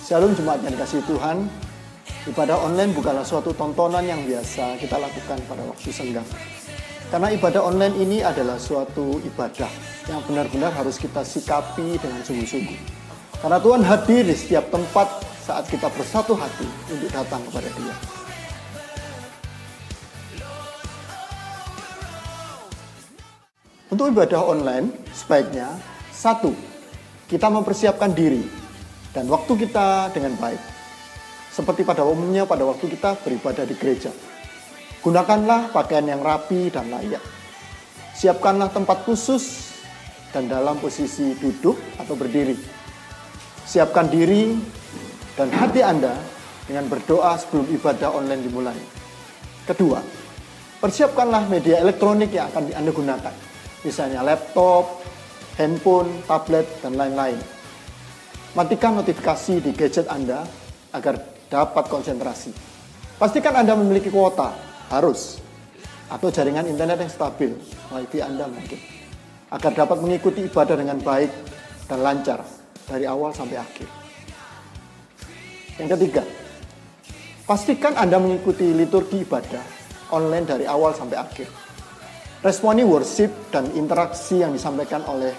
Shalom jemaat yang dikasihi Tuhan. Ibadah online bukanlah suatu tontonan yang biasa kita lakukan pada waktu senggang. Karena ibadah online ini adalah suatu ibadah yang benar-benar harus kita sikapi dengan sungguh-sungguh. Karena Tuhan hadir di setiap tempat saat kita bersatu hati untuk datang kepada Dia. Untuk ibadah online, sebaiknya, 1, kita mempersiapkan diri dan waktu kita dengan baik. Seperti pada umumnya pada waktu kita beribadah di gereja. Gunakanlah pakaian yang rapi dan layak. Siapkanlah tempat khusus dan dalam posisi duduk atau berdiri. Siapkan diri dan hati Anda dengan berdoa sebelum ibadah online dimulai. Kedua, persiapkanlah media elektronik yang akan Anda gunakan. Misalnya laptop, handphone, tablet, dan lain-lain. Matikan notifikasi di gadget Anda agar dapat konsentrasi. Pastikan Anda memiliki kuota, harus, atau jaringan internet yang stabil, WiFi Anda mungkin, agar dapat mengikuti ibadah dengan baik dan lancar dari awal sampai akhir. Yang ketiga, pastikan Anda mengikuti liturgi ibadah online dari awal sampai akhir. Responi worship dan interaksi yang disampaikan oleh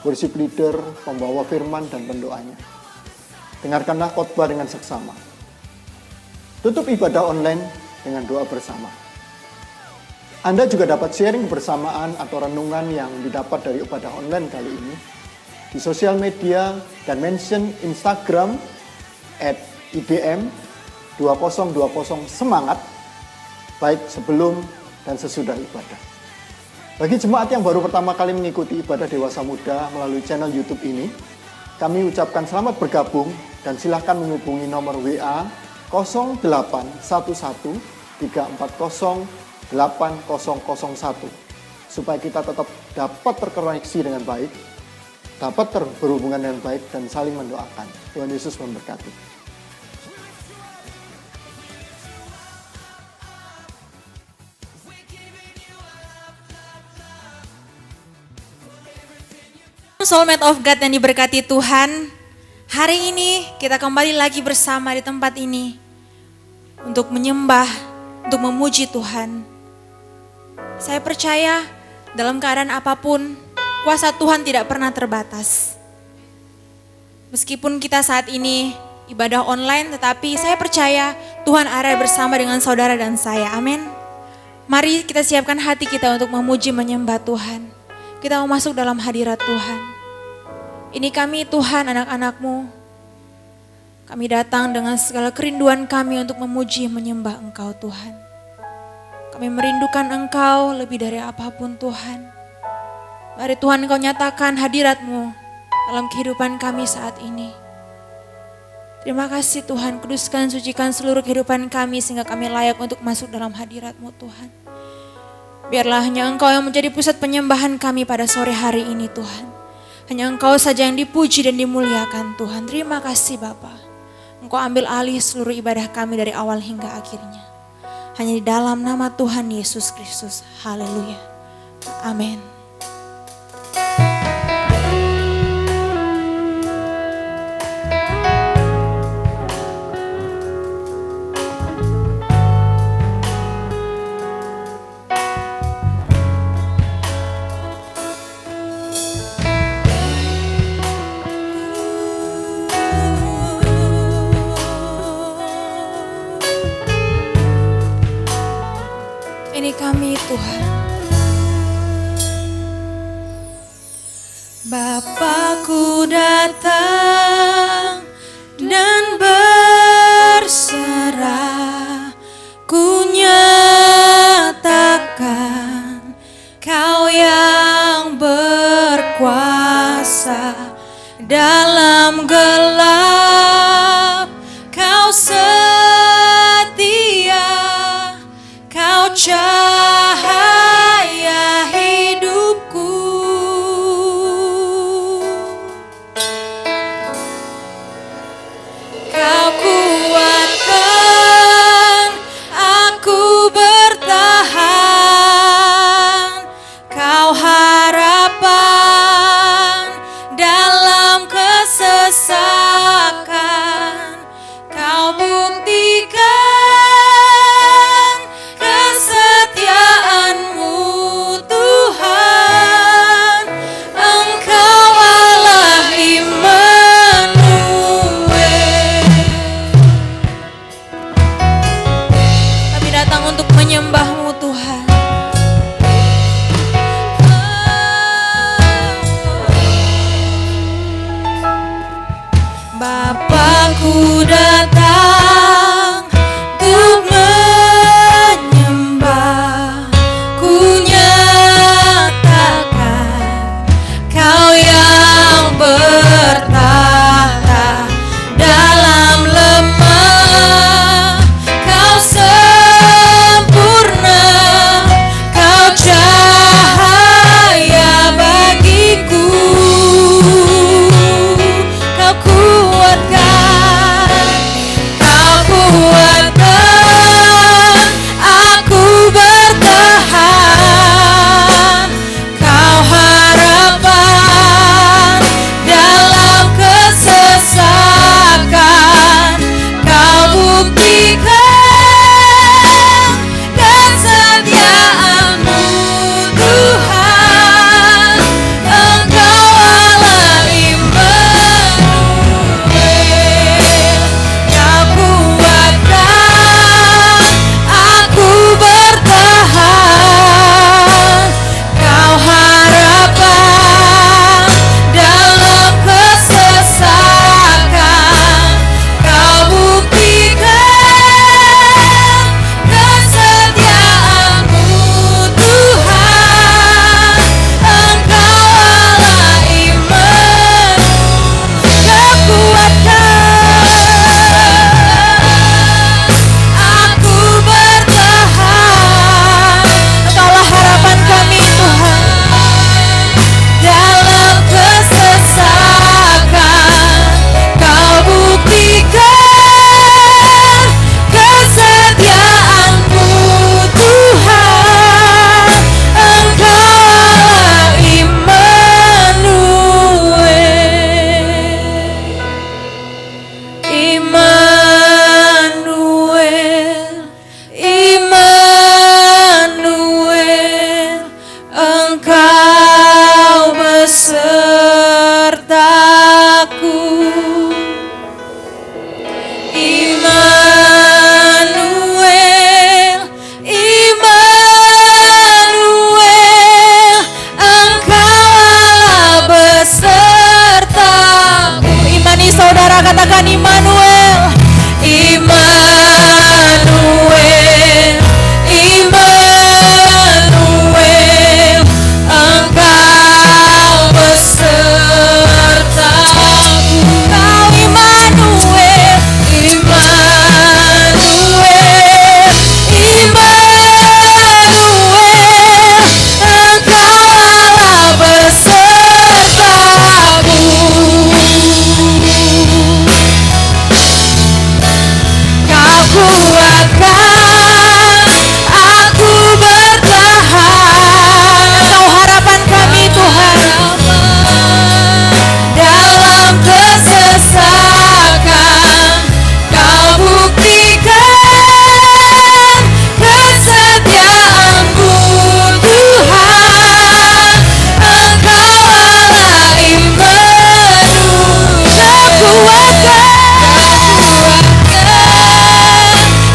worship leader, pembawa firman, dan pendoanya. Dengarkanlah khotbah dengan seksama. Tutup ibadah online dengan doa bersama. Anda juga dapat sharing kebersamaan atau renungan yang didapat dari ibadah online kali ini di sosial media dan mention Instagram @ibm2020 semangat baik sebelum dan sesudah ibadah. Bagi jemaat yang baru pertama kali mengikuti ibadah Dewasa Muda melalui channel YouTube ini, kami ucapkan selamat bergabung dan silakan menghubungi nomor WA 0813408001 supaya kita tetap dapat terkoneksi dengan baik, dapat berhubungan dengan baik dan saling mendoakan. Tuhan Yesus memberkati. Soulmate of God yang diberkati Tuhan, hari ini kita kembali lagi bersama di tempat ini untuk menyembah, untuk memuji Tuhan. Saya percaya dalam keadaan apapun, kuasa Tuhan tidak pernah terbatas. Meskipun kita saat ini ibadah online, tetapi saya percaya Tuhan ada bersama dengan saudara dan saya. Amin. Mari kita siapkan hati kita untuk memuji, menyembah Tuhan. Kita mau masuk dalam hadirat Tuhan. Ini kami Tuhan, anak-anak-Mu. Kami datang dengan segala kerinduan kami untuk memuji, menyembah Engkau Tuhan. Kami merindukan Engkau lebih dari apapun Tuhan. Mari Tuhan Engkau nyatakan hadirat-Mu dalam kehidupan kami saat ini. Terima kasih Tuhan, kuduskan, sucikan seluruh kehidupan kami sehingga kami layak untuk masuk dalam hadirat-Mu Tuhan. Biarlah hanya Engkau yang menjadi pusat penyembahan kami pada sore hari ini Tuhan. Hanya Engkau saja yang dipuji dan dimuliakan Tuhan. Terima kasih Bapa. Engkau ambil alih seluruh ibadah kami dari awal hingga akhirnya. Hanya di dalam nama Tuhan Yesus Kristus. Haleluya. Amin. Ini kami Tuhan. Bapakku datang dan berserah, ku nyatakan Kau yang berkuasa dalam gelap, Kau setia, Kau cahaya hidupku. Kau kuatkan aku bertahan, Kau harapan dalam kesesakan. Immanuel, Immanuel, Engkau besertaku. Immanuel, Immanuel, Engkau besertaku. Imani saudara, katakan Immanuel, Immanuel, Immanuel, Engkau besertaku. Kau Immanuel, Immanuel, Immanuel, Engkau besertaku. Kau kuatkan aku bertahan. Engkau harapan kami Tuhan. Dalam kesesakan Kau buktikan kesetiaan-Mu Tuhan. Engkau Allah Immanuel. Kau kuatkan,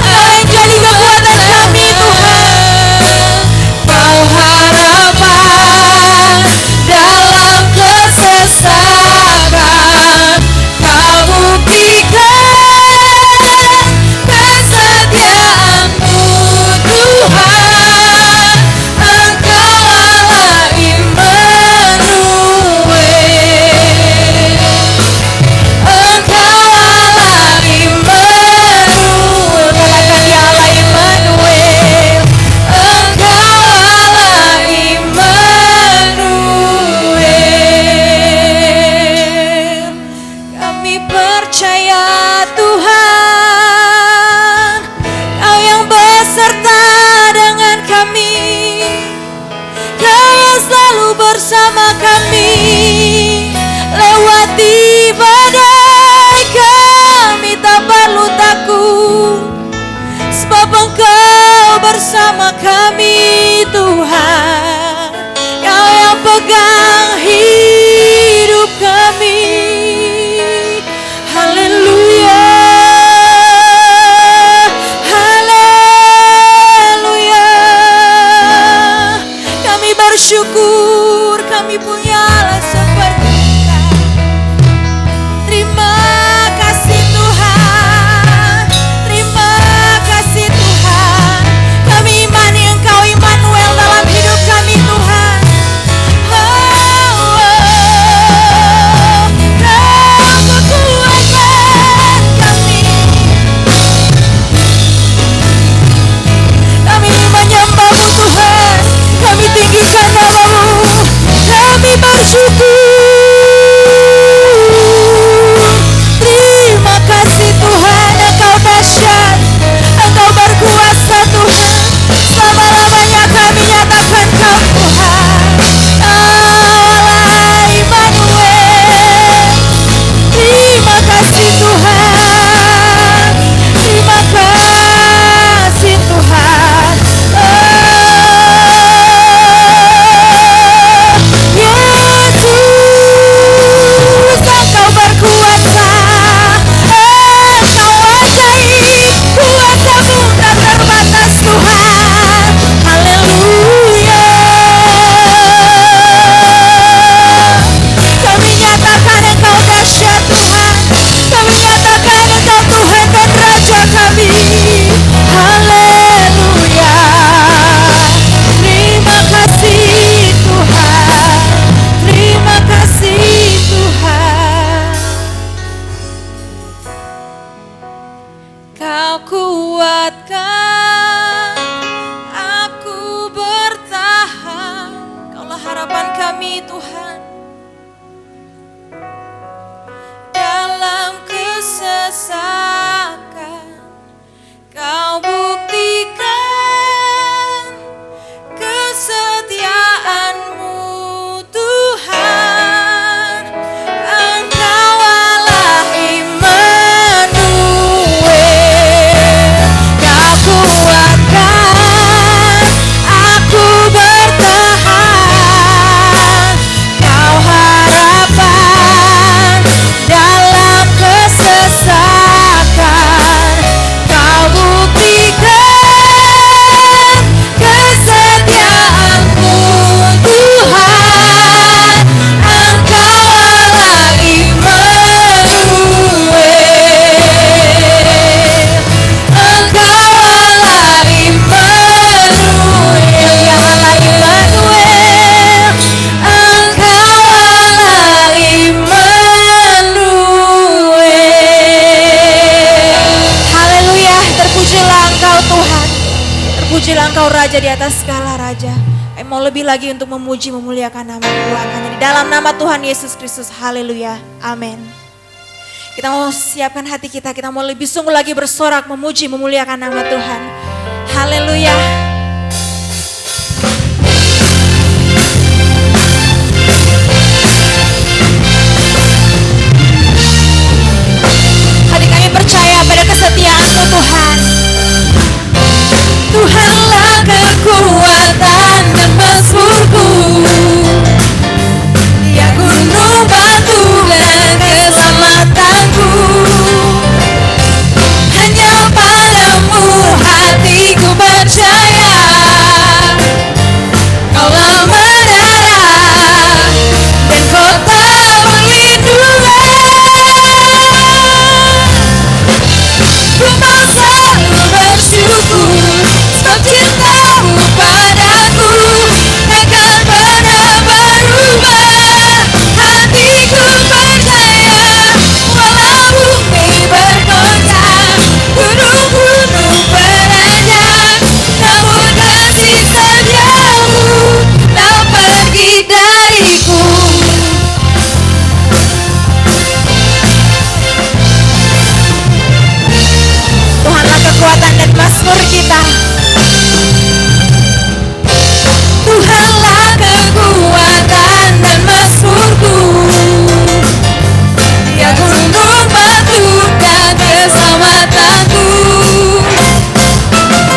Kau yang jadi kekuatan kami Tuhan. Kau harapan dalam kesesakan Kau buktikan kesetiaan-Mu Tuhan. Engkau Allah Immanuel. Engkau Allah Immanuel. Katakan ya Allah Immanuel. Engkau Allah Immanuel. Kami percaya Tuhan, Kau yang beserta dengan kami, Kau yang selalu bersama kami. Lewati badai kami tak perlu takut, sebab Engkau bersama kami Tuhan. Kau yang pegang hidup kami. Haleluya, haleluya. Kami bersyukur kami punya Allah seperti Engkau. Terima kasih Tuhan, terima kasih Tuhan. Kami imani Engkau Immanuel dalam hidup kami Tuhan. Kau kekuatan kami. Kami menyembah-Mu Tuhan, kami tinggikan nama-Mu, kami bersyukur. Terima kasih Tuhan, Engkau dahsyat, Engkau berkuasa Tuhan. Selama-lamanya kami nyatakan Kau Tuhan. Allah Immanuel. Terima kasih Tuhan, terima kasih Tuhan. Yesus, Engkau berkuasa, Engkau ajaib, kuasa-Mu tak terbatas Tuhan. Haleluya. Kami nyatakan Engkau dahsyat Tuhan, kami nyatakan Engkau Tuhan dan Raja kami. Haleluya. Terima kasih Tuhan, terima kasih Tuhan. Kau kuatkan aku bertahan. Kaulah harapan kami Tuhan. Dalam kesesakan Kau buktikan kesetiaan-Mu Tuhan. Engkau Allah Immanuel. Terpujilah Engkau Raja di atas segala raja. Kami mau lebih lagi untuk memuji, memuliakan nama Tuhan. Di dalam nama Tuhan Yesus Kristus. Haleluya. Amin. Kita mau siapkan hati kita. Kita mau lebih sungguh lagi bersorak, memuji, memuliakan nama Tuhan. Haleluya. Hati kami percaya pada kesetiaan-Mu Tuhan. Tuhanlah kekuatan dan mazmurku, Dia gunung batu dan keselamatanku. Hanya padamu hatiku percaya, Kaulah menara dan kota perlindungan. Ku mau selalu bersyukur sebab cinta-Mu padaku takkan pernah berubah. Hatiku percaya walau bumi bergoncang, gunung-gunung beranjak, namun kasih setia-Mu tak pergi dariku. Tuhanlah kekuatan dan mazmur kita. Tuhanlah kekuatan dan mazmurku, Dia gunung batu dan keselamatanku.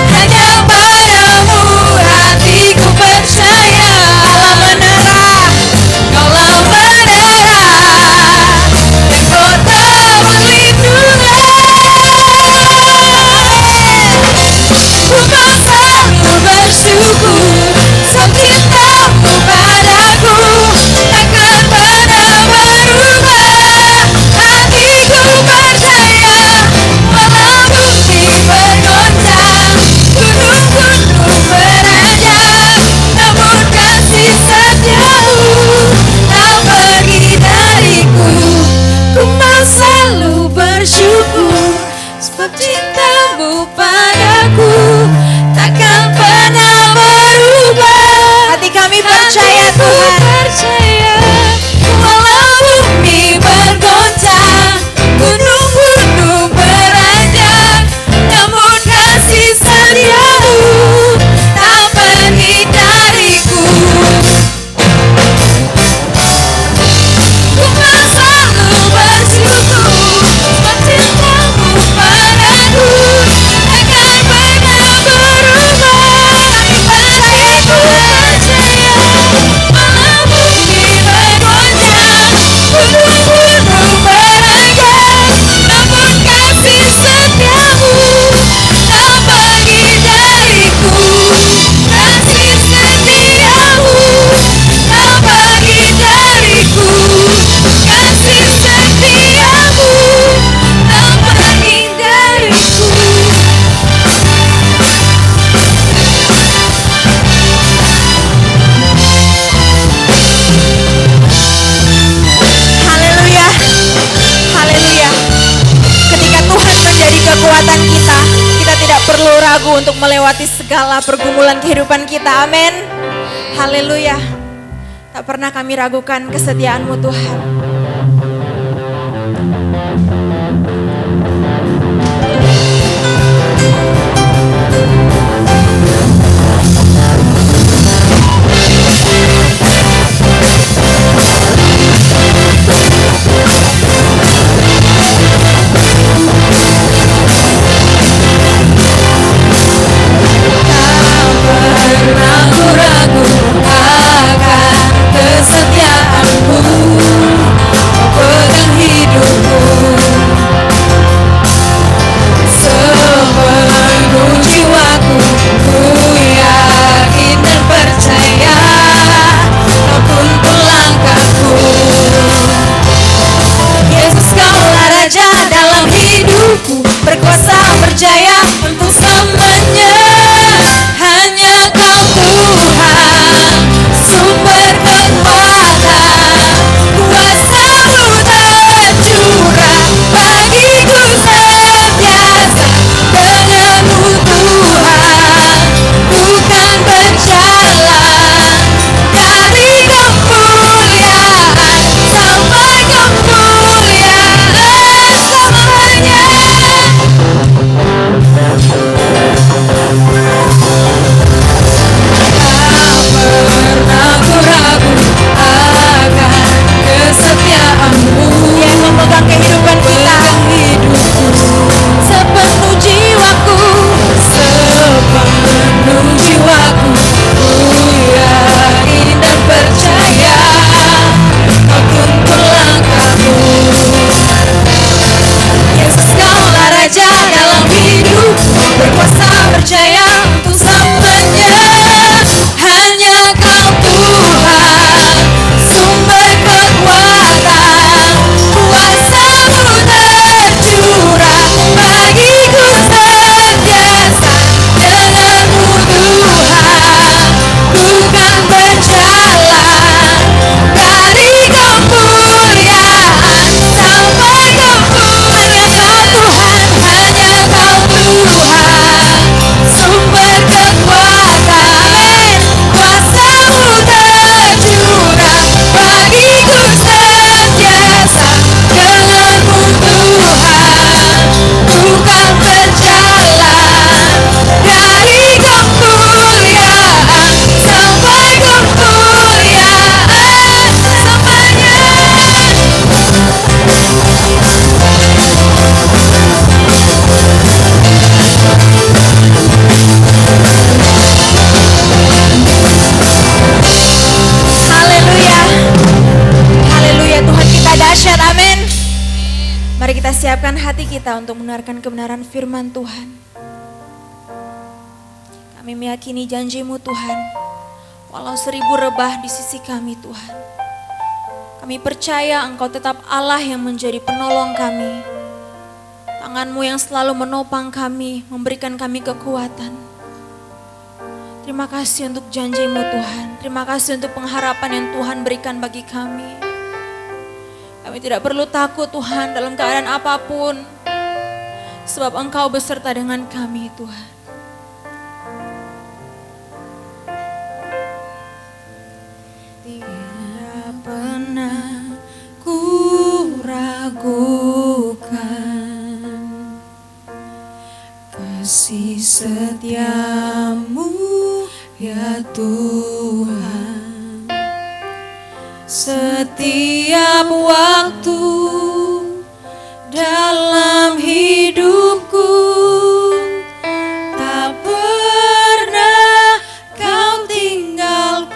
Hanya padamu hatiku percaya, Kaulah menara dan kota perlindungan. Ku mau selalu bersyukur sebab cinta-Mu padaku takkan pernah berubah. Hatiku percaya walau bumi bergoncang, gunung-gunung beranjak, namun kasih setia-Mu tak pergi dariku. Ku mau selalu bersyukur sebab cinta-Mu padaku takkan pernah berubah. Hati kami percaya Tuhan. Percaya walau bumi bergoncang, gunung-gunung beranjak, namun kasih setia-Mu tak pergi dariku. Ku mau selalu bersyukur sebab cinta-Mu padaku takkan pernah berubah. Kami percaya Tuhan. Walau bumi bergoncang, gunung-gunung beranjak, namun kasih setia-Mu tak pergi dariku. Kasih setia-Mu tak pergi dariku. Kasih setia-Mu tak pergi dariku. Haleluya. Haleluya. Ketika Tuhan menjadi kekuatan kita, kita tidak perlu ragu untuk melewati segala pergumulan kehidupan kita. Amin. Haleluya. Tak pernah kami ragukan kesetiaan-Mu Tuhan. Tak pernah ragu akan kesetiaan-Mu. untuk mendengarkan kebenaran firman Tuhan. Kami meyakini janji-Mu Tuhan, walau 1000 rebah di sisi kami Tuhan. Kami percaya Engkau tetap Allah yang menjadi penolong kami. Tangan-Mu yang selalu menopang kami, memberikan kami kekuatan. Terima kasih untuk janji-Mu Tuhan. Terima kasih untuk pengharapan yang Tuhan berikan bagi kami. Kami tidak perlu takut Tuhan dalam keadaan apapun. Sebab Engkau beserta dengan kami Tuhan. Tidak pernah ku ragukan kasih setia-Mu ya Tuhan. Setiap waktu dalam hidupku tak pernah Kau tinggalkan.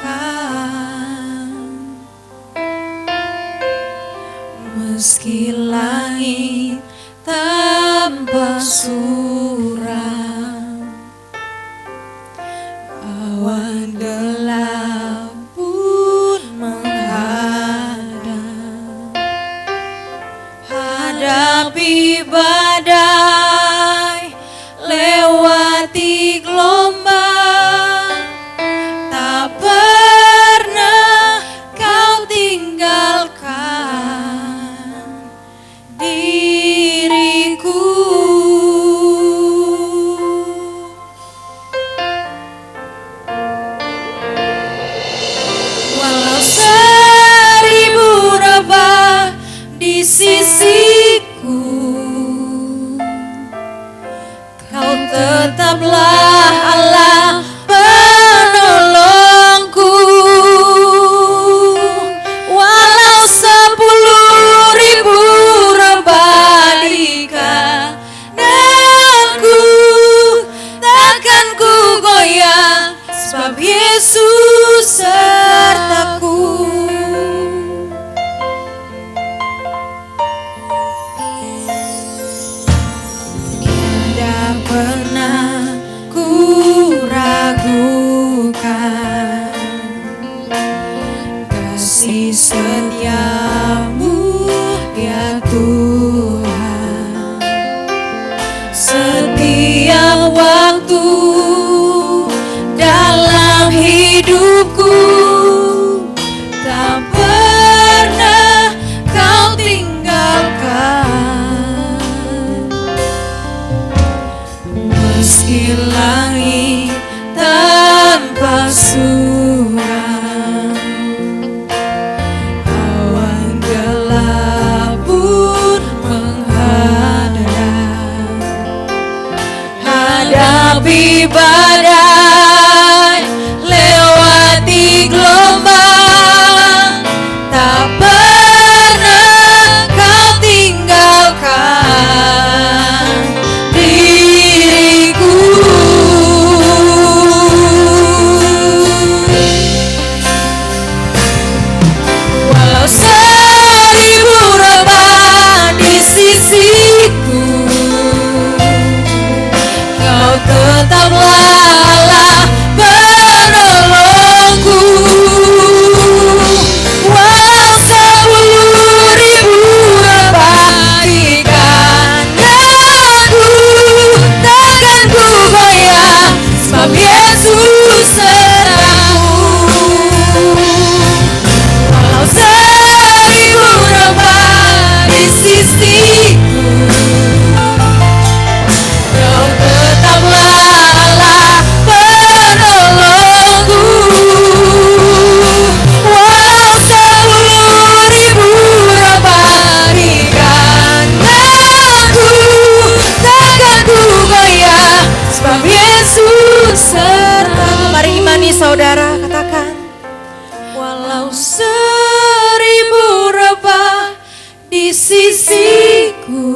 Meski langit tanpa suram, awan gelap pun menghadang. Hadapi badai, lewati gelombang, tak pernah Kau tinggalkan diriku. Walau 1000 rebah di sisiku, Kau tetaplah Allah penolongku. Walau 10.000 rebah di kananku, takkan ku goyang, sebab Yesus sertaku. Tidak pernah ku ragukan kasih setia-Mu ya Tuhan. Setiap waktu dalam hidupku tak pernah Kau tinggalkan. Meski langit tanpa suram, awan gelap pun menghadang. Hadapi badai, lewati gelombang, tak pernah Kau tinggalkan diriku. Walau 1000 rebah di sisiku, Kau tetaplah Allah penolongku. Walau 10.000 rebah di kananku, takkan ku goyang, sebab Yesus sertaku. Walau 1000 rebah di sisiku, Kau tetaplah Allah penolongku. Walau 10.000 rebah di kananku, takkan ku goyah, sebab Yesus sertaku. Mari imani saudara, katakan. Walau 1000 rebah di sisiku,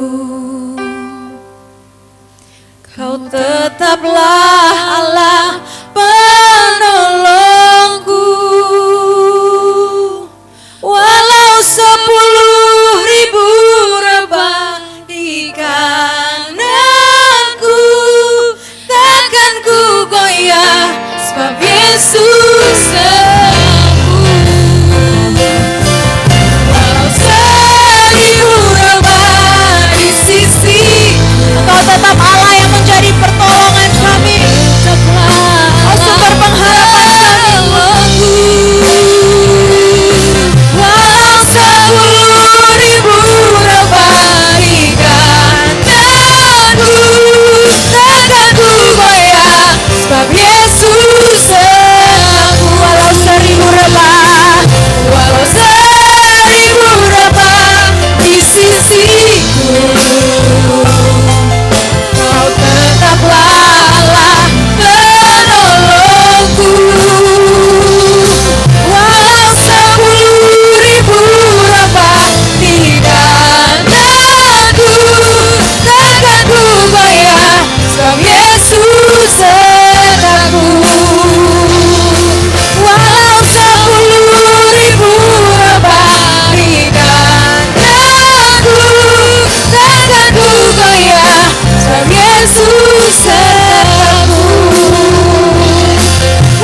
Kau tetaplah Allah penolongku. Walau 10.000 rebah di kananku, Yesus sembuh. Walau seribu rebah di sisi, Engkau tetap Allah yang menjadi pertolongan kami. Oh, sumber pengharapan kami. Walau 10.000 rebah ikan takkan ku goyah, sebab Yesus sembuh. Walau 1000 rebah, walau 1000 rebah di sisiku, Kau tetaplah Allah penolongku. Walau 10.000 rebah tidak takkan ku goyah, sebab Yesus sertaku. Walau 10.000 rebah tidak takkan ku goyah, sebab Yesus sertaku.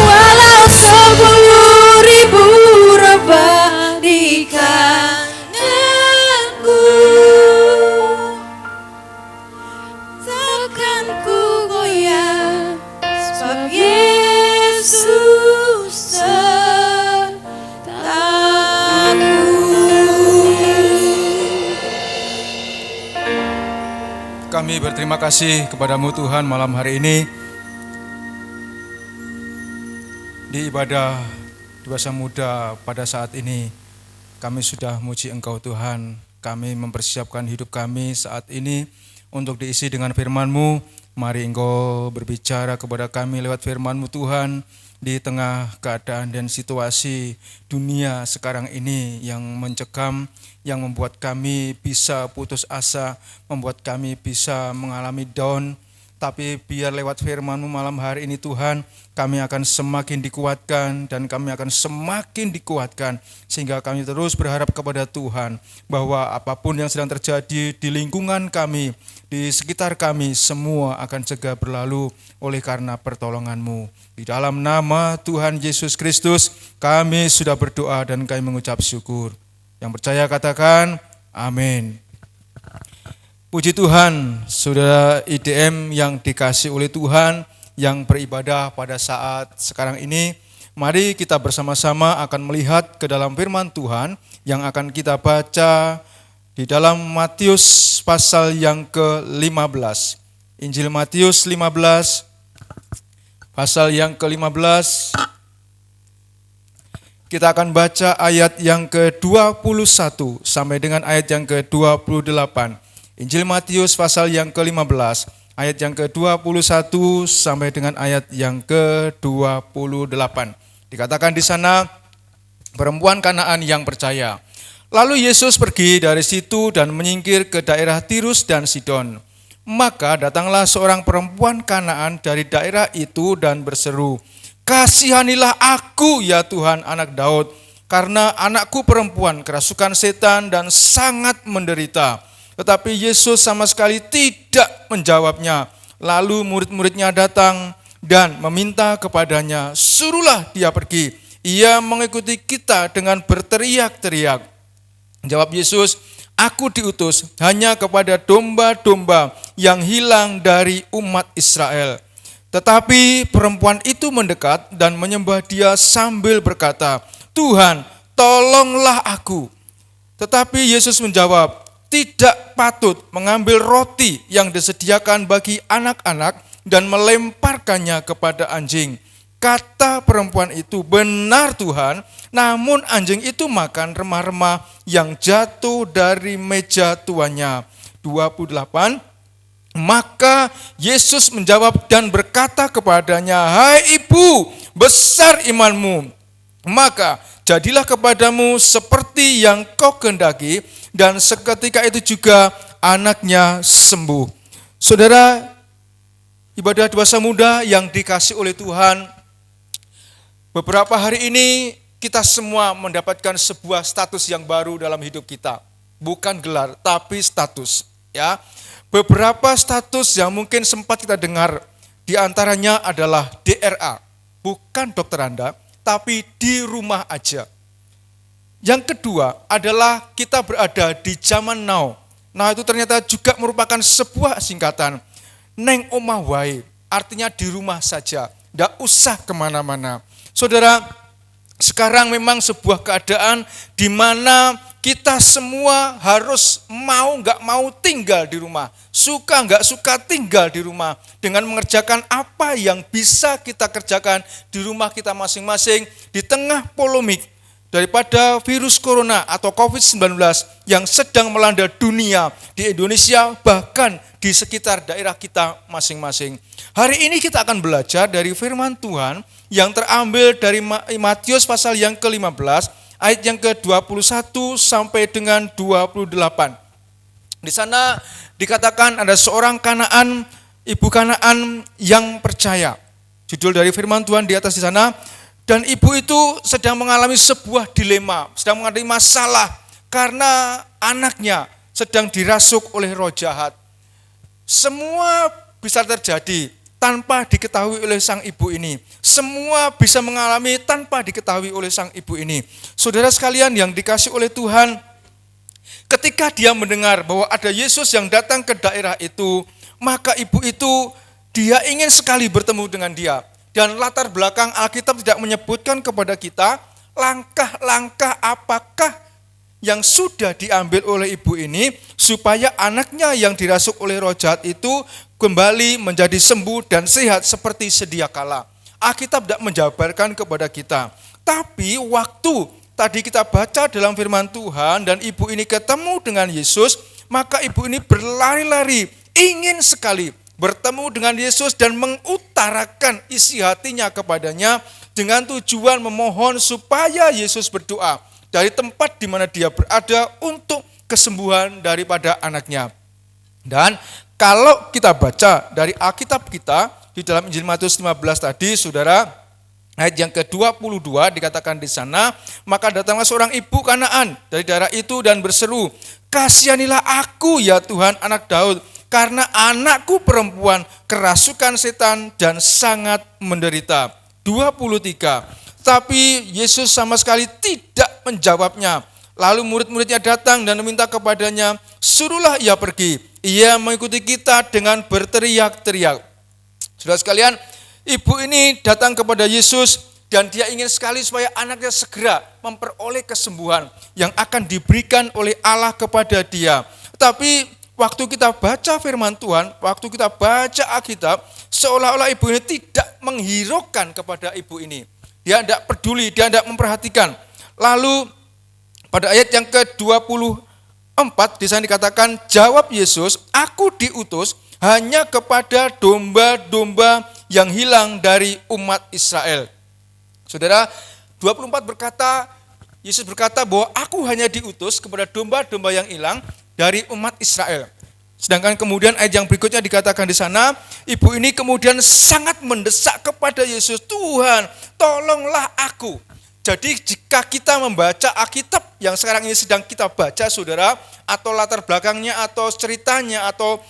Walau 10.000 rebah di kananku, takkan ku goyah, sebab Yesus sertaku. Kami berterima kasih kepadamu Tuhan malam hari ini. Di ibadah dewasa muda pada saat ini, kami sudah muji Engkau Tuhan. Kami mempersiapkan hidup kami saat ini untuk diisi dengan firman-Mu. Mari Engkau berbicara kepada kami lewat firman-Mu Tuhan. Di tengah keadaan dan situasi dunia sekarang ini yang mencekam, yang membuat kami bisa putus asa, membuat kami bisa mengalami down. Tapi biar lewat firman-Mu malam hari ini Tuhan, kami akan semakin dikuatkan dan kami akan semakin dikuatkan. Sehingga kami terus berharap kepada Tuhan bahwa apapun yang sedang terjadi di lingkungan kami, di sekitar kami, semua akan segera berlalu oleh karena pertolongan-Mu. Di dalam nama Tuhan Yesus Kristus kami sudah berdoa dan kami mengucap syukur. Yang percaya katakan amin. Puji Tuhan, saudara IDM yang dikasih oleh Tuhan, yang beribadah pada saat sekarang ini. Mari kita bersama-sama akan melihat ke dalam firman Tuhan yang akan kita baca di dalam Matius pasal yang ke-15. Injil Matius 15, pasal yang ke-15. Kita akan baca ayat yang ke-21 sampai dengan ayat yang ke-28. Injil Matius pasal yang ke-15, ayat yang ke-21 sampai dengan ayat yang ke-28. Dikatakan di sana, perempuan Kanaan yang percaya. Lalu Yesus pergi dari situ dan menyingkir ke daerah Tirus dan Sidon. Maka datanglah seorang perempuan Kanaan dari daerah itu dan berseru, "Kasihanilah aku ya Tuhan, anak Daud, karena anakku perempuan kerasukan setan dan sangat menderita." Tetapi Yesus sama sekali tidak menjawabnya. Lalu murid-muridnya datang dan meminta kepadanya, "Suruhlah dia pergi. Ia mengikuti kita dengan berteriak-teriak." Jawab Yesus, "Aku diutus hanya kepada domba-domba yang hilang dari umat Israel." Tetapi perempuan itu mendekat dan menyembah dia sambil berkata, "Tuhan, tolonglah aku." Tetapi Yesus menjawab, "Tidak patut mengambil roti yang disediakan bagi anak-anak dan melemparkannya kepada anjing." Kata perempuan itu, "Benar Tuhan, namun anjing itu makan remah-remah yang jatuh dari meja tuannya." 28. Maka Yesus menjawab dan berkata kepadanya, "Hai ibu, besar imanmu, maka jadilah kepadamu seperti yang kau kehendaki." Dan seketika itu juga anaknya sembuh. Saudara, ibadah dewasa muda yang dikasih oleh Tuhan, beberapa hari ini kita semua mendapatkan sebuah status yang baru dalam hidup kita. Bukan gelar, tapi status. Ya, beberapa status yang mungkin sempat kita dengar, di antaranya adalah DRA. bukan dokter Anda, tapi di rumah aja. Yang kedua adalah kita berada di zaman now. Now itu ternyata juga merupakan sebuah singkatan. Neng omah wae, artinya di rumah saja, tidak usah kemana-mana. Saudara, sekarang memang sebuah keadaan di mana kita semua harus mau nggak mau tinggal di rumah, suka nggak suka tinggal di rumah dengan mengerjakan apa yang bisa kita kerjakan di rumah kita masing-masing di tengah polemik daripada virus corona atau COVID-19 yang sedang melanda dunia di Indonesia bahkan di sekitar daerah kita masing-masing. Hari ini kita akan belajar dari firman Tuhan yang terambil dari Matius pasal yang ke-15 ayat yang ke-21 sampai dengan 28. Di sana dikatakan ada seorang Kanaan, ibu Kanaan yang percaya. Judul dari firman Tuhan di atas di sana. Dan ibu itu sedang mengalami sebuah dilema, sedang mengalami masalah karena anaknya sedang dirasuk oleh roh jahat. Semua bisa terjadi tanpa diketahui oleh sang ibu ini. Semua bisa mengalami tanpa diketahui oleh sang ibu ini. Saudara sekalian yang dikasihi oleh Tuhan, ketika dia mendengar bahwa ada Yesus yang datang ke daerah itu, maka ibu itu dia ingin sekali bertemu dengan dia. Dan latar belakang Alkitab tidak menyebutkan kepada kita langkah-langkah apakah yang sudah diambil oleh ibu ini supaya anaknya yang dirasuk oleh roh jahat itu kembali menjadi sembuh dan sehat seperti sedia kala. Alkitab tidak menjabarkan kepada kita. Tapi waktu tadi kita baca dalam firman Tuhan dan ibu ini ketemu dengan Yesus, maka ibu ini berlari-lari, ingin sekali bertemu dengan Yesus dan mengutarakan isi hatinya kepadanya dengan tujuan memohon supaya Yesus berdoa dari tempat di mana dia berada untuk kesembuhan daripada anaknya. Dan kalau kita baca dari Alkitab kita di dalam Injil Matius 15 tadi, saudara, ayat yang ke-22 dikatakan di sana, maka datanglah seorang ibu Kanaan dari daerah itu dan berseru, "Kasihanilah aku ya Tuhan, anak Daud, karena anakku perempuan kerasukan setan dan sangat menderita." 23. Tapi Yesus sama sekali tidak menjawabnya. Lalu murid-muridnya datang dan meminta kepadanya, "Suruhlah ia pergi." Ia mengikuti kita dengan berteriak-teriak. Saudara sekalian, ibu ini datang kepada Yesus dan dia ingin sekali supaya anaknya segera memperoleh kesembuhan yang akan diberikan oleh Allah kepada dia. Tapi waktu kita baca firman Tuhan, waktu kita baca Alkitab, seolah-olah ibu ini tidak menghiraukan kepada ibu ini. Dia tidak peduli, dia tidak memperhatikan. Lalu pada ayat yang ke-24 di sana dikatakan, jawab Yesus, "Aku diutus hanya kepada domba-domba yang hilang dari umat Israel." Saudara, 24 berkata, Yesus berkata bahwa aku hanya diutus kepada domba-domba yang hilang dari umat Israel. Sedangkan kemudian ayat yang berikutnya dikatakan di sana, ibu ini kemudian sangat mendesak kepada Yesus, "Tuhan, tolonglah aku." Jadi jika kita membaca Alkitab yang sekarang ini sedang kita baca, saudara, atau latar belakangnya, atau ceritanya, atau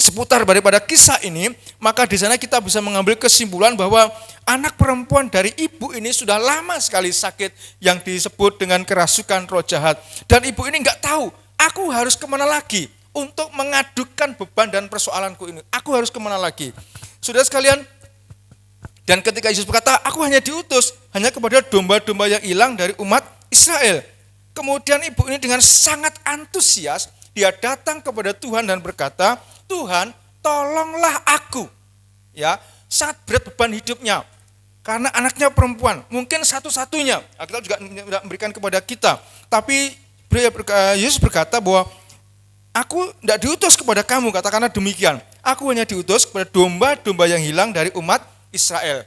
seputar daripada kisah ini, maka di sana kita bisa mengambil kesimpulan bahwa anak perempuan dari ibu ini sudah lama sekali sakit yang disebut dengan kerasukan roh jahat. Dan ibu ini nggak tahu, aku harus kemana lagi untuk mengadukan beban dan persoalanku ini. Aku harus kemana lagi? Saudara sekalian, dan ketika Yesus berkata, aku hanya diutus hanya kepada domba-domba yang hilang dari umat Israel. Kemudian ibu ini dengan sangat antusias, dia datang kepada Tuhan dan berkata, "Tuhan, tolonglah aku." Ya, sangat berat beban hidupnya. Karena anaknya perempuan, mungkin satu-satunya. Alkitab juga tidak memberikan kepada kita. Tapi Yesus berkata bahwa aku tidak diutus kepada kamu, katakanlah demikian. Aku hanya diutus kepada domba-domba yang hilang dari umat Israel.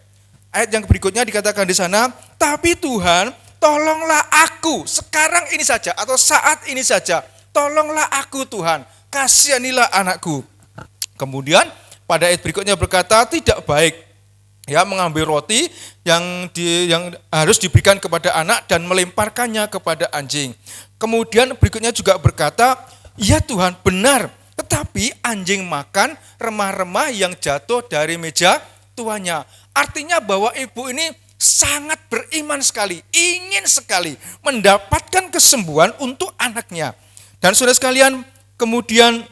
Ayat yang berikutnya dikatakan di sana, "Tapi Tuhan, tolonglah aku sekarang ini saja atau saat ini saja. Tolonglah aku Tuhan, kasihanilah anakku." Kemudian pada ayat berikutnya berkata, tidak baik ya mengambil roti yang harus diberikan kepada anak dan melemparkannya kepada anjing. Kemudian berikutnya juga berkata, "Ya Tuhan, benar, tetapi anjing makan remah-remah yang jatuh dari meja tuannya. Artinya bahwa ibu ini sangat beriman sekali, ingin sekali mendapatkan kesembuhan untuk anaknya. Dan saudara sekalian, kemudian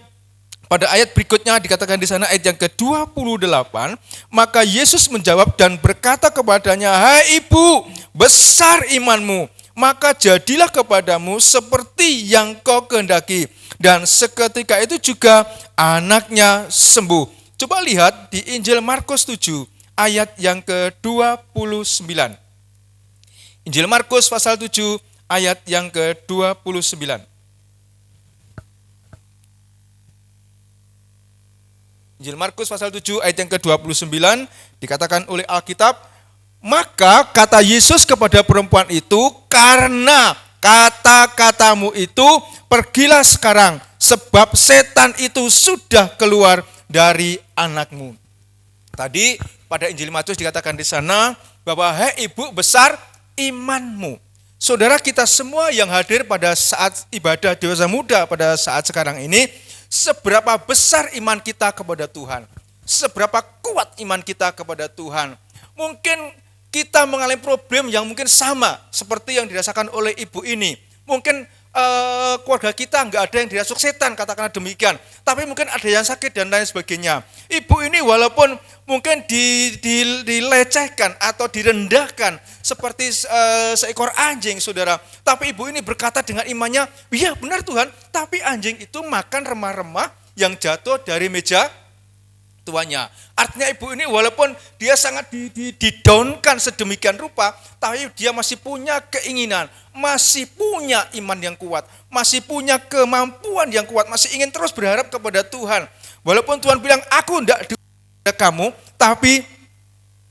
pada ayat berikutnya dikatakan di sana ayat yang ke-28, maka Yesus menjawab dan berkata kepadanya, "Hai ibu, besar imanmu, maka jadilah kepadamu seperti yang kau kehendaki." Dan seketika itu juga anaknya sembuh. Coba lihat di Injil Markus 7 ayat yang ke-29. Injil Markus pasal 7 ayat yang ke-29. Injil Markus pasal 7 ayat yang ke-29 dikatakan oleh Alkitab, maka kata Yesus kepada perempuan itu, karena kata-katamu itu pergilah sekarang, sebab setan itu sudah keluar dari anakmu. Tadi pada Injil Matius dikatakan di sana bahwa hai ibu, besar imanmu. Saudara, kita semua yang hadir pada saat ibadah dewasa muda pada saat sekarang ini, seberapa besar iman kita kepada Tuhan, seberapa kuat iman kita kepada Tuhan. Mungkin kita mengalami problem yang mungkin sama seperti yang dirasakan oleh ibu ini. Mungkin keluarga kita nggak ada yang dirasuk setan, katakanlah demikian. Tapi mungkin ada yang sakit dan lain sebagainya. Ibu ini walaupun mungkin dilecehkan atau direndahkan seperti seekor anjing, saudara. Tapi ibu ini berkata dengan imannya, iya benar Tuhan, tapi anjing itu makan remah-remah yang jatuh dari meja tuannya. Artinya ibu ini walaupun dia sangat didownkan sedemikian rupa, tapi dia masih punya keinginan, masih punya iman yang kuat, masih punya kemampuan yang kuat, masih ingin terus berharap kepada Tuhan. Walaupun Tuhan bilang, aku tidak kepada kamu, tapi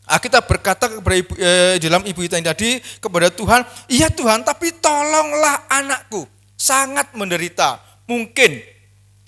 kita berkata kepada ibu, dalam ibu kita tadi kepada Tuhan, iya Tuhan, tapi tolonglah anakku, sangat menderita. Mungkin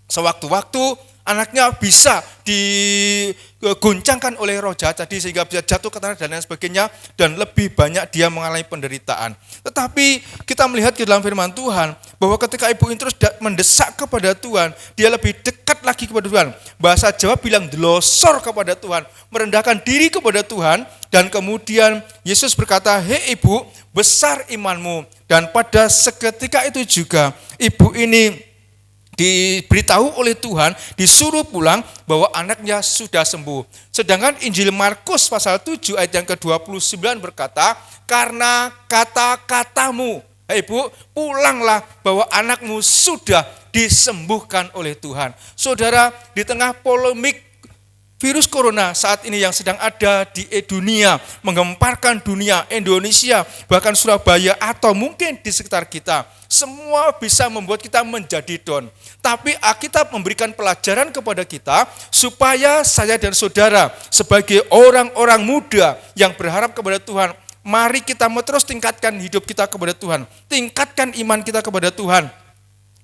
sewaktu-waktu anaknya bisa diguncangkan oleh roh jahat tadi sehingga bisa jatuh ke tanah dan lain sebagainya, dan lebih banyak dia mengalami penderitaan. Tetapi kita melihat di dalam firman Tuhan bahwa ketika ibu ini terus mendesak kepada Tuhan, dia lebih dekat lagi kepada Tuhan. Bahasa Jawa bilang delosor kepada Tuhan, merendahkan diri kepada Tuhan, dan kemudian Yesus berkata, hei ibu, besar imanmu. Dan pada seketika itu juga ibu ini diberitahu oleh Tuhan, disuruh pulang bahwa anaknya sudah sembuh. Sedangkan Injil Markus pasal 7 ayat yang ke-29 berkata, karena kata-katamu, hai ibu, pulanglah bahwa anakmu sudah disembuhkan oleh Tuhan. Saudara, di tengah polemik virus corona saat ini yang sedang ada di dunia, menggemparkan dunia, Indonesia, bahkan Surabaya atau mungkin di sekitar kita, semua bisa membuat kita menjadi down. Tapi Alkitab memberikan pelajaran kepada kita supaya saya dan saudara sebagai orang-orang muda yang berharap kepada Tuhan, mari kita terus tingkatkan hidup kita kepada Tuhan, tingkatkan iman kita kepada Tuhan.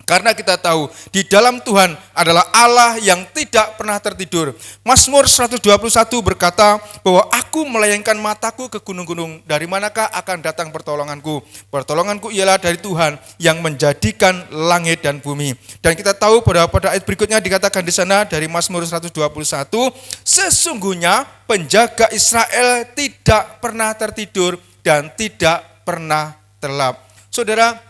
Karena kita tahu di dalam Tuhan adalah Allah yang tidak pernah tertidur. Mazmur 121 berkata bahwa aku melayangkan mataku ke gunung-gunung, dari manakah akan datang pertolonganku? Pertolonganku ialah dari Tuhan yang menjadikan langit dan bumi. Dan kita tahu pada ayat berikutnya dikatakan di sana dari Mazmur 121, sesungguhnya penjaga Israel tidak pernah tertidur dan tidak pernah terlelap. Saudara,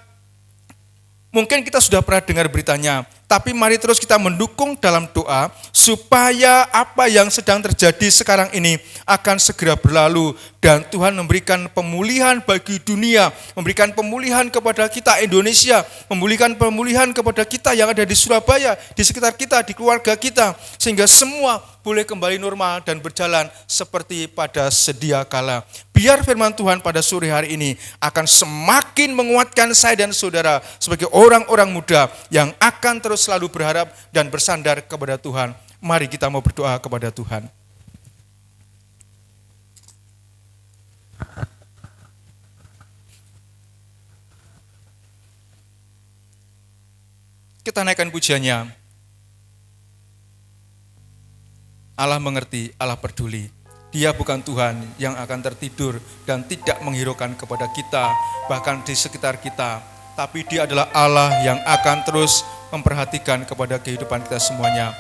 mungkin kita sudah pernah dengar beritanya, tapi mari terus kita mendukung dalam doa supaya apa yang sedang terjadi sekarang ini akan segera berlalu dan Tuhan memberikan pemulihan bagi dunia, memberikan pemulihan kepada kita Indonesia, memberikan pemulihan kepada kita yang ada di Surabaya, di sekitar kita, di keluarga kita, sehingga semua boleh kembali normal dan berjalan seperti pada sedia kala. Biar firman Tuhan pada sore hari ini akan semakin menguatkan saya dan saudara sebagai orang-orang muda yang akan terus selalu berharap dan bersandar kepada Tuhan. Mari kita mau berdoa kepada Tuhan. Kita naikkan pujiannya. Allah mengerti, Allah peduli. Dia bukan Tuhan yang akan tertidur dan tidak menghiraukan kepada kita, bahkan di sekitar kita. Tapi Dia adalah Allah yang akan terus memperhatikan kepada kehidupan kita semuanya.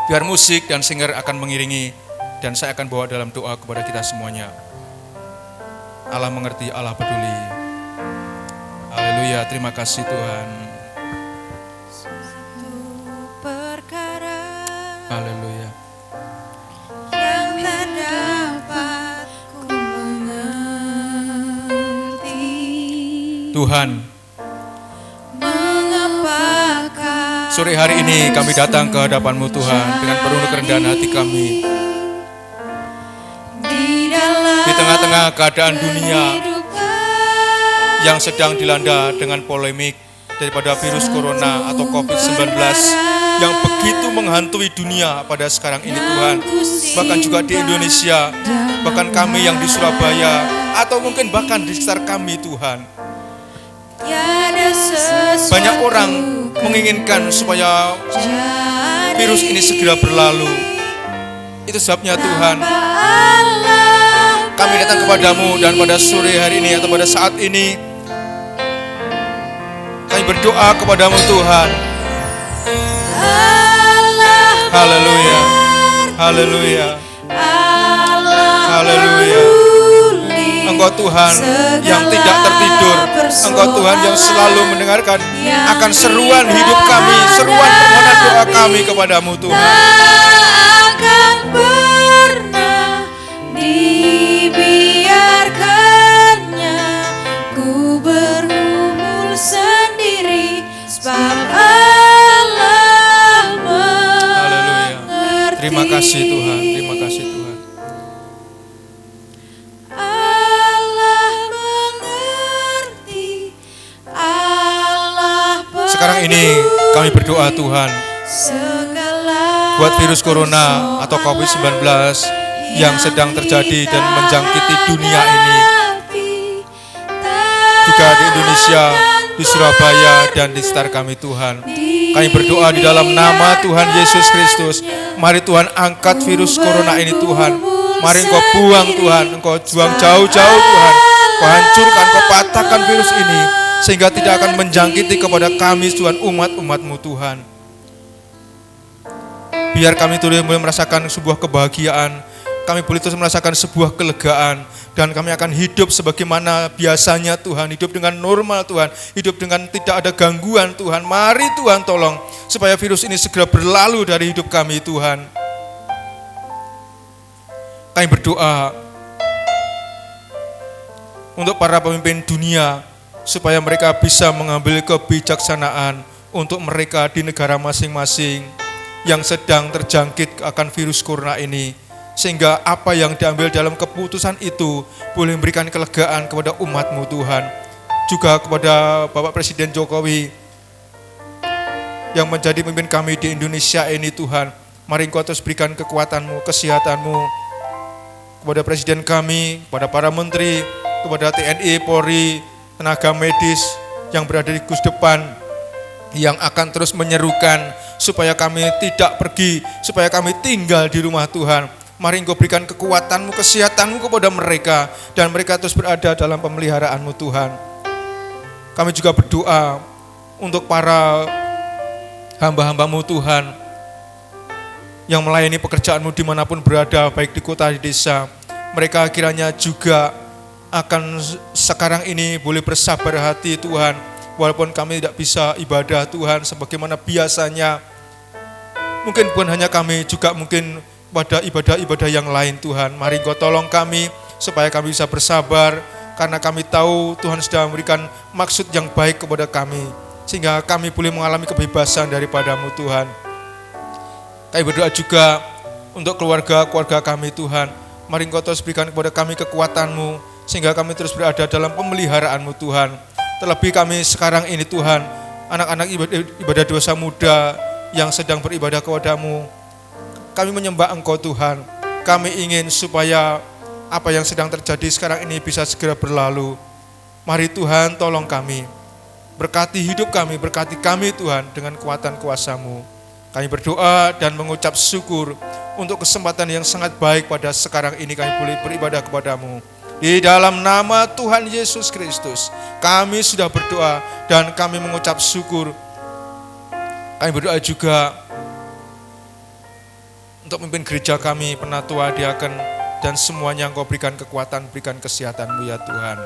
Biar musik dan singer akan mengiringi dan saya akan bawa dalam doa kepada kita semuanya. Allah mengerti, Allah peduli. Haleluya, terima kasih Tuhan. Perkara Haleluya. yang tak dapat ku mengerti. Tuhan, Mengapakah sore hari ini kami datang ke hadapan-Mu Tuhan dengan penuh kerendahan hati kami. di dalam Di tengah-tengah keadaan dunia kehidupan yang sedang dilanda dengan polemik daripada virus corona atau COVID-19 yang begitu menghantui dunia pada sekarang ini Tuhan. Bahkan juga di Indonesia, bahkan kami yang di Surabaya, atau mungkin bahkan di sekitar kami Tuhan. tiada sesuatu Banyak orang menginginkan supaya jadi virus ini segera berlalu. Itu sebabnya Tuhan, Allah kami datang kepadamu dan pada sore hari ini atau pada saat ini kami berdoa kepadamu Tuhan. Allah Haleluya, haleluya, Allah haleluya. peduli. Engkau Tuhan yang tidak tertidur. Engkau Tuhan yang selalu mendengarkan akan seruan hidup kami, seruan permohonan doa kami kepadamu Tuhan. Tak akan pernah dibiarkannya ku bergumul sendiri sebab Allah Haleluya. mengerti. Terima kasih Tuhan, terima kasih Tuhan. Allah mengerti. Allah Sekarang ini kami berdoa Tuhan segala buat virus corona atau COVID-19 yang sedang terjadi dan menjangkiti dunia ini. Juga di Indonesia, di Surabaya dan di sekitar kami Tuhan. Kami berdoa di dalam nama Tuhan Yesus Kristus. Mari Tuhan angkat virus corona ini Tuhan. Mari Engkau buang Tuhan, Engkau buang jauh-jauh Tuhan. Engkau hancurkan, Engkau patahkan virus ini sehingga tidak akan menjangkiti kepada kami Tuhan, umat-umat-Mu Tuhan. Biar kami boleh merasakan sebuah kebahagiaan, kami boleh terus merasakan sebuah kelegaan, dan kami akan hidup sebagaimana biasanya Tuhan, hidup dengan normal Tuhan, hidup dengan tidak ada gangguan Tuhan. Mari Tuhan tolong supaya virus ini segera berlalu dari hidup kami Tuhan. Kami berdoa untuk para pemimpin dunia supaya mereka bisa mengambil kebijaksanaan untuk mereka di negara masing-masing yang sedang terjangkit akan virus corona ini, sehingga apa yang diambil dalam keputusan itu boleh memberikan kelegaan kepada umat-Mu Tuhan, juga kepada Bapak Presiden Jokowi yang menjadi pemimpin kami di Indonesia ini Tuhan. Mari Engkau terus berikan kekuatan-Mu, kesehatan-Mu kepada Presiden kami, kepada para menteri, kepada TNI, Polri, tenaga medis yang berada di kus depan, yang akan terus menyerukan supaya kami tidak pergi, supaya kami tinggal di rumah Tuhan. Mari Engkau berikan kekuatan-Mu, kesehatan-Mu kepada mereka, dan mereka terus berada dalam pemeliharaan-Mu Tuhan. Kami juga berdoa untuk para hamba-hamba-Mu Tuhan yang melayani pekerjaan-Mu dimanapun berada, baik di kota, di desa. Mereka kiranya juga akan sekarang ini boleh bersabar hati Tuhan, walaupun kami tidak bisa ibadah Tuhan sebagaimana biasanya. Mungkin bukan hanya kami, juga mungkin pada ibadah-ibadah yang lain Tuhan. Mari Engkau tolong kami supaya kami bisa bersabar, karena kami tahu Tuhan sudah memberikan maksud yang baik kepada kami, sehingga kami boleh mengalami kebebasan daripada-Mu Tuhan. Kami berdoa juga untuk keluarga-keluarga kami Tuhan. Mari Engkau terus berikan kepada kami kekuatan-Mu, sehingga kami terus berada dalam pemeliharaan-Mu Tuhan. Terlebih kami sekarang ini Tuhan, anak-anak ibadah dosa muda yang sedang beribadah kepada-Mu. Kami menyembah Engkau Tuhan. Kami ingin supaya apa yang sedang terjadi sekarang ini bisa segera berlalu. Mari Tuhan tolong kami. Berkati hidup kami, berkati kami Tuhan dengan kekuatan kuasa-Mu. Kami berdoa dan mengucap syukur untuk kesempatan yang sangat baik pada sekarang ini kami boleh beribadah kepada-Mu. Di dalam nama Tuhan Yesus Kristus, kami sudah berdoa dan kami mengucap syukur. Kami berdoa juga untuk memimpin gereja kami, penatua, diaken, dan semuanya Engkau berikan kekuatan, berikan kesehatan-Mu ya Tuhan.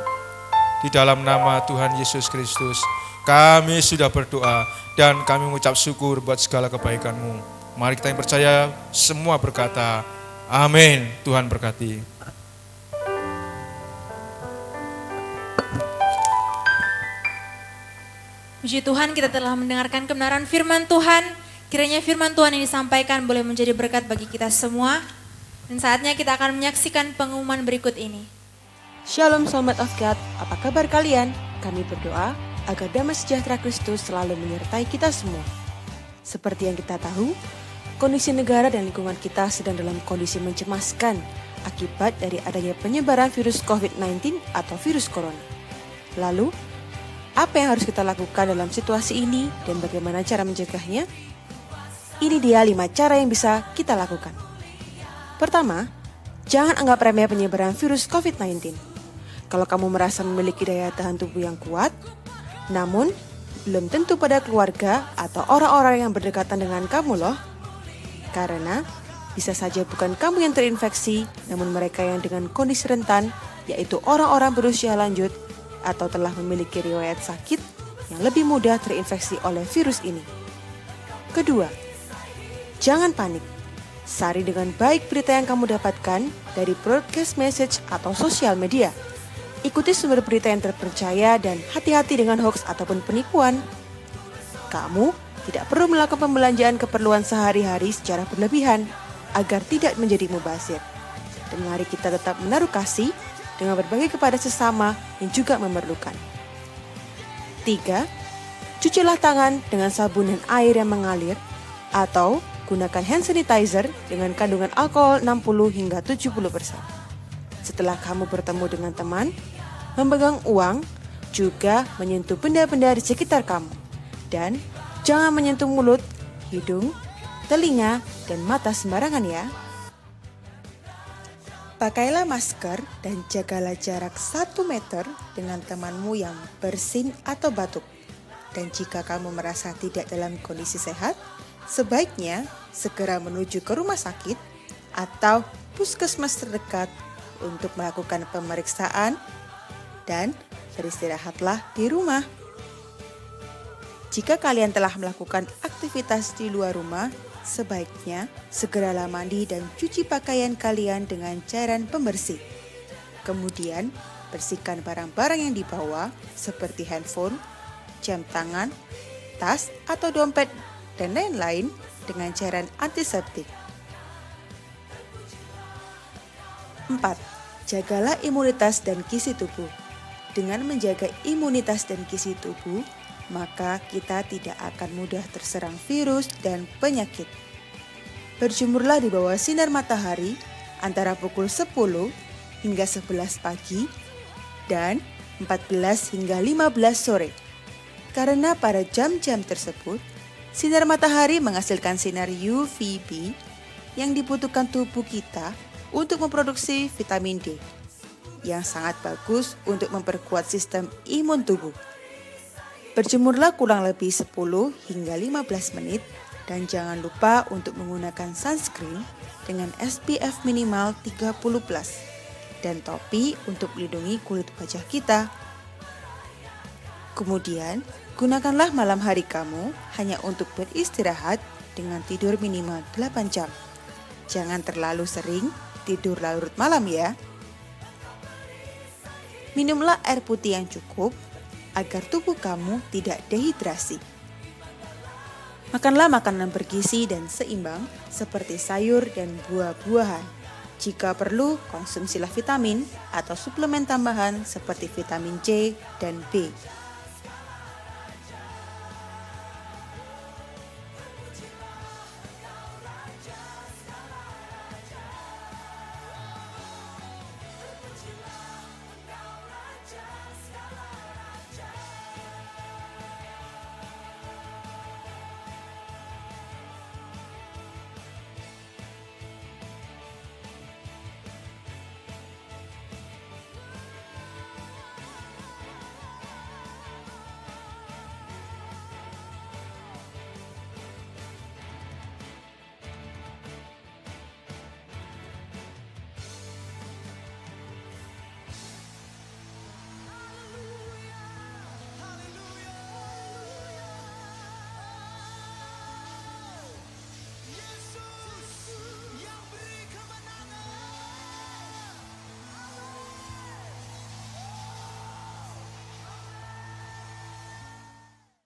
Di dalam nama Tuhan Yesus Kristus, kami sudah berdoa dan kami mengucap syukur buat segala kebaikan-Mu. Mari kita yang percaya semua berkata, amin. Tuhan berkati. Puji Tuhan, kita telah mendengarkan kebenaran firman Tuhan. Kiranya firman Tuhan yang disampaikan boleh menjadi berkat bagi kita semua. Dan saatnya kita akan menyaksikan pengumuman berikut ini. Shalom Soulmate of God, apa kabar kalian? Kami berdoa agar damai sejahtera Kristus selalu menyertai kita semua. Seperti yang kita tahu, kondisi negara dan lingkungan kita sedang dalam kondisi mencemaskan akibat dari adanya penyebaran virus COVID-19 atau virus corona. Lalu, apa yang harus kita lakukan dalam situasi ini dan bagaimana cara mencegahnya? Ini dia 5 cara yang bisa kita lakukan. Pertama, jangan anggap remeh penyebaran virus COVID-19. Kalau kamu merasa memiliki daya tahan tubuh yang kuat, namun belum tentu pada keluarga atau orang-orang yang berdekatan dengan kamu loh. Karena bisa saja bukan kamu yang terinfeksi, namun mereka yang dengan kondisi rentan, yaitu orang-orang berusia lanjut atau telah memiliki riwayat sakit yang lebih mudah terinfeksi oleh virus ini. Kedua, jangan panik. Sari dengan baik berita yang kamu dapatkan dari broadcast message atau sosial media. Ikuti sumber berita yang terpercaya dan hati-hati dengan hoax ataupun penipuan. Kamu tidak perlu melakukan pembelanjaan keperluan sehari-hari secara berlebihan agar tidak menjadi mubazir. Dan mari kita tetap menaruh kasih dengan berbagi kepada sesama yang juga memerlukan. 3. Cucilah tangan dengan sabun dan air yang mengalir atau gunakan hand sanitizer dengan kandungan alkohol 60 hingga 70%. Setelah kamu bertemu dengan teman, memegang uang, juga menyentuh benda-benda di sekitar kamu. Dan jangan menyentuh mulut, hidung, telinga, dan mata sembarangan ya. Pakailah masker dan jagalah jarak 1 meter dengan temanmu yang bersin atau batuk. Dan jika kamu merasa tidak dalam kondisi sehat, sebaiknya segera menuju ke rumah sakit atau puskesmas terdekat untuk melakukan pemeriksaan dan beristirahatlah di rumah. Jika kalian telah melakukan aktivitas di luar rumah, sebaiknya segeralah mandi dan cuci pakaian kalian dengan cairan pembersih. Kemudian, bersihkan barang-barang yang dibawa seperti handphone, jam tangan, tas atau dompet, dan lain-lain dengan cairan antiseptik. 4. Jagalah imunitas dan gizi tubuh. Dengan menjaga imunitas dan gizi tubuh, maka kita tidak akan mudah terserang virus dan penyakit. Berjemurlah di bawah sinar matahari antara pukul 10 hingga 11 pagi dan 14 hingga 15 sore. Karena pada jam-jam tersebut, sinar matahari menghasilkan sinar UVB yang dibutuhkan tubuh kita untuk memproduksi vitamin D, yang sangat bagus untuk memperkuat sistem imun tubuh. Berjemurlah kurang lebih 10 hingga 15 menit dan jangan lupa untuk menggunakan sunscreen dengan SPF minimal 30+ dan topi untuk melindungi kulit wajah kita. Kemudian, gunakanlah malam hari kamu hanya untuk beristirahat dengan tidur minimal 8 jam. Jangan terlalu sering tidur larut malam ya. Minumlah air putih yang cukup agar tubuh kamu tidak dehidrasi. Makanlah makanan bergizi dan seimbang seperti sayur dan buah-buahan. Jika perlu, konsumsilah vitamin atau suplemen tambahan seperti vitamin C dan B.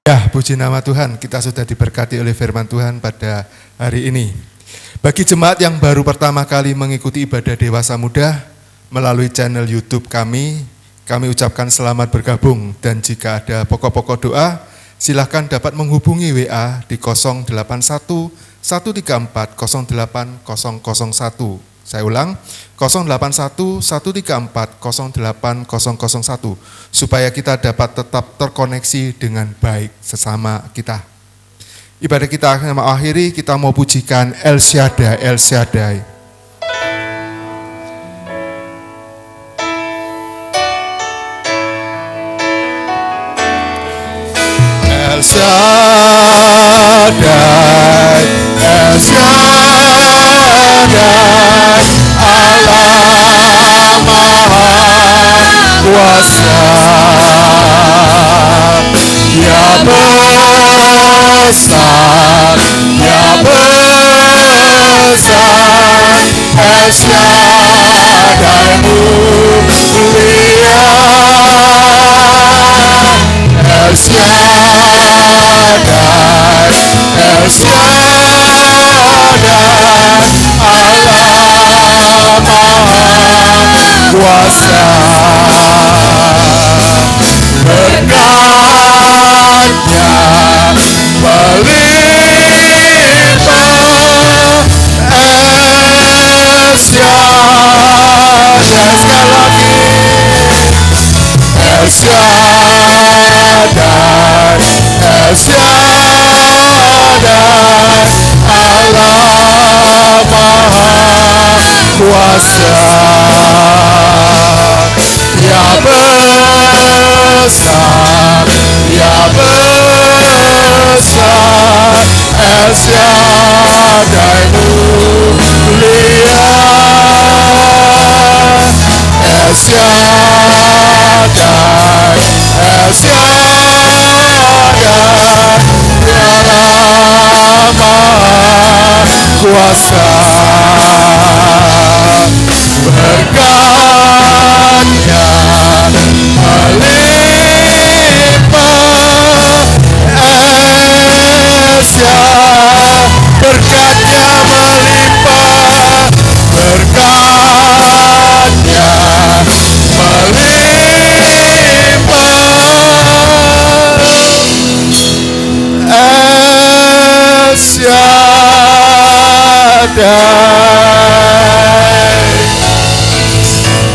Ya, puji nama Tuhan, kita sudah diberkati oleh firman Tuhan pada hari ini. Bagi jemaat yang baru pertama kali mengikuti ibadah dewasa muda melalui channel YouTube kami ucapkan selamat bergabung, dan jika ada pokok-pokok doa, silakan dapat menghubungi WA di 081 134 08 001. Saya ulang, 081 134 08 001, supaya kita dapat tetap terkoneksi dengan baik sesama kita. Ibadah kita akan mengakhiri, kita mau pujikan El Shaddai, El Shaddai. El Shaddai, El Shaddai, Allah Maha Kuasa, Ya besar, Ya besar, El Shaddai mulia, El Shaddai, El Shaddai, Allah Maha Kuasa, berkatnya melimpah, El Shaddai, sekali lagi, El Shaddai, El Shaddai, Allah Maha Kuasa, Ya besar, Ya besar, El Shaddai mulia, El Shaddai, El Shaddai, Allah Maha Kuasa, berkatnya melimpah, El Shaddai, berkatnya melimpah, berkatnya melimpah, El Shaddai,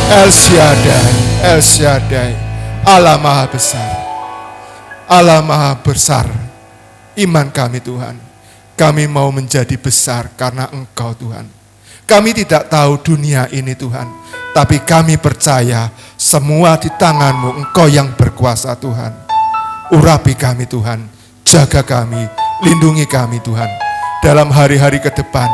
El Shaddai, El Shaddai, Allah Maha Besar, Allah Maha Besar. Iman kami Tuhan, kami mau menjadi besar karena Engkau Tuhan. Kami tidak tahu dunia ini Tuhan, tapi kami percaya semua di tangan-Mu, Engkau yang berkuasa Tuhan. Urapi kami Tuhan, jaga kami, lindungi kami Tuhan. Dalam hari-hari ke depan,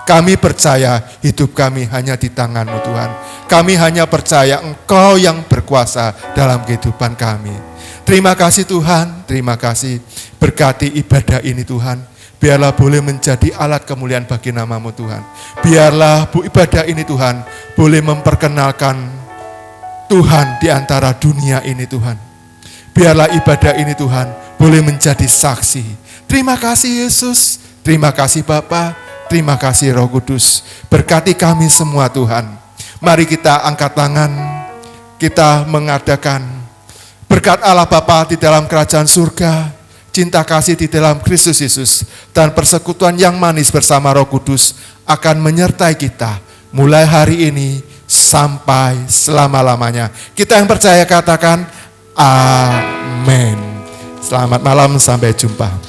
kami percaya hidup kami hanya di tangan-Mu Tuhan. Kami hanya percaya Engkau yang berkuasa dalam kehidupan kami. Terima kasih Tuhan, terima kasih. Berkati ibadah ini Tuhan. Biarlah boleh menjadi alat kemuliaan bagi nama-Mu Tuhan. Biarlah ibadah ini Tuhan boleh memperkenalkan Tuhan di antara dunia ini Tuhan. Biarlah ibadah ini Tuhan boleh menjadi saksi. Terima kasih Yesus, terima kasih Bapa, terima kasih Roh Kudus. Berkati kami semua Tuhan. Mari kita angkat tangan, kita mengadakan berkat Allah Bapa di dalam kerajaan surga, cinta kasih di dalam Kristus Yesus, dan persekutuan yang manis bersama Roh Kudus akan menyertai kita mulai hari ini sampai selama-lamanya. Kita yang percaya katakan amin. Selamat malam, sampai jumpa.